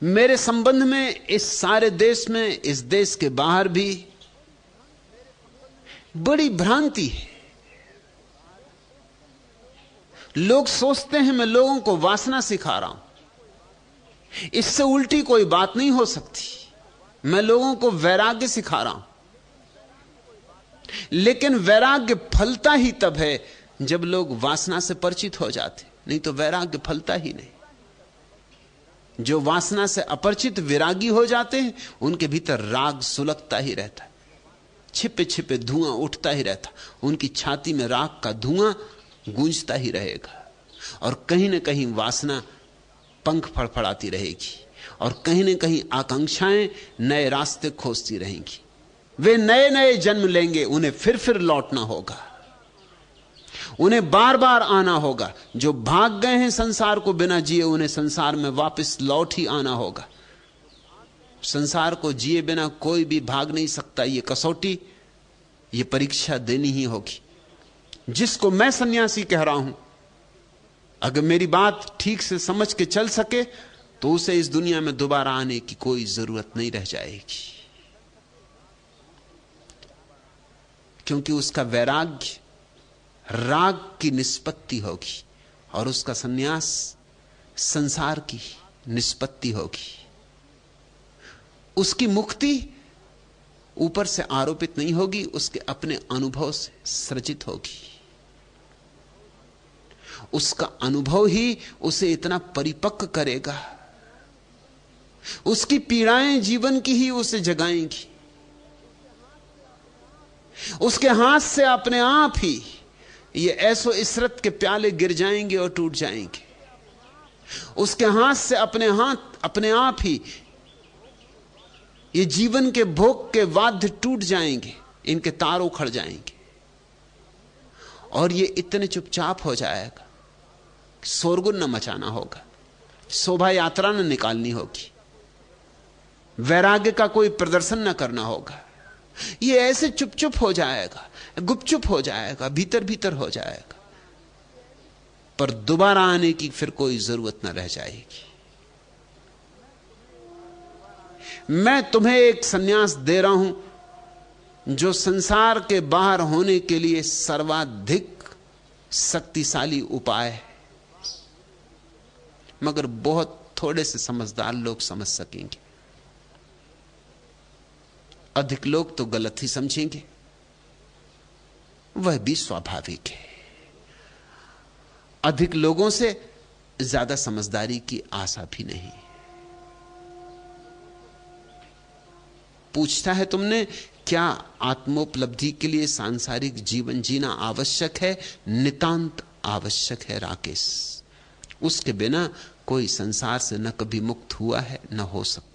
मेरे संबंध में इस सारे देश में, इस देश के बाहर भी बड़ी भ्रांति है। लोग सोचते हैं मैं लोगों को वासना सिखा रहा हूं। इससे उल्टी कोई बात नहीं हो सकती। मैं लोगों को वैराग्य सिखा रहा हूं, लेकिन वैराग्य फलता ही तब है जब लोग वासना से परिचित हो जाते, नहीं तो वैराग्य फलता ही नहीं। जो वासना से अपरिचित विरागी हो जाते हैं, उनके भीतर राग सुलगता ही रहता है, छिपे छिपे धुआं उठता ही रहता, उनकी छाती में राग का धुआं गूंजता ही रहेगा, और कहीं ना कहीं वासना पंख फड़फड़ाती रहेगी, और कहीं ना कहीं आकांक्षाएं नए रास्ते खोजती रहेंगी। वे नए नए जन्म लेंगे, उन्हें फिर लौटना होगा, उन्हें बार बार आना होगा। जो भाग गए हैं संसार को बिना जिए, उन्हें संसार में वापस लौट ही आना होगा। संसार को जिए बिना कोई भी भाग नहीं सकता। ये कसौटी, ये परीक्षा देनी ही होगी। जिसको मैं सन्यासी कह रहा हूं, अगर मेरी बात ठीक से समझ के चल सके तो उसे इस दुनिया में दोबारा आने की कोई जरूरत नहीं रह जाएगी, क्योंकि उसका वैराग्य राग की निष्पत्ति होगी और उसका सन्यास संसार की निष्पत्ति होगी। उसकी मुक्ति ऊपर से आरोपित नहीं होगी, उसके अपने अनुभव से सृजित होगी। उसका अनुभव ही उसे इतना परिपक्व करेगा, उसकी पीड़ाएं जीवन की ही उसे जगाएंगी। उसके हाथ से अपने आप ही ये ऐसो इशरत के प्याले गिर जाएंगे और टूट जाएंगे। उसके हाथ से अपने आप ही ये जीवन के भोग के वाद्य टूट जाएंगे, इनके तार उखड़ जाएंगे, और ये इतने चुपचाप हो जाएगा, शोरगुल न मचाना होगा, शोभा यात्रा न निकालनी होगी, वैराग्य का कोई प्रदर्शन न करना होगा। ये ऐसे चुप चुप हो जाएगा, गुपचुप हो जाएगा, भीतर भीतर हो जाएगा, पर दोबारा आने की फिर कोई जरूरत न रह जाएगी। मैं तुम्हें एक सन्यास दे रहा हूं जो संसार के बाहर होने के लिए सर्वाधिक शक्तिशाली उपाय है, मगर बहुत थोड़े से समझदार लोग समझ सकेंगे। अधिक लोग तो गलत ही समझेंगे, वह भी स्वाभाविक है। अधिक लोगों से ज्यादा समझदारी की आशा भी नहीं। पूछता है तुमने, क्या आत्मोपलब्धि के लिए सांसारिक जीवन जीना आवश्यक है? नितांत आवश्यक है राकेश। उसके बिना कोई संसार से न कभी मुक्त हुआ है, न हो सकता।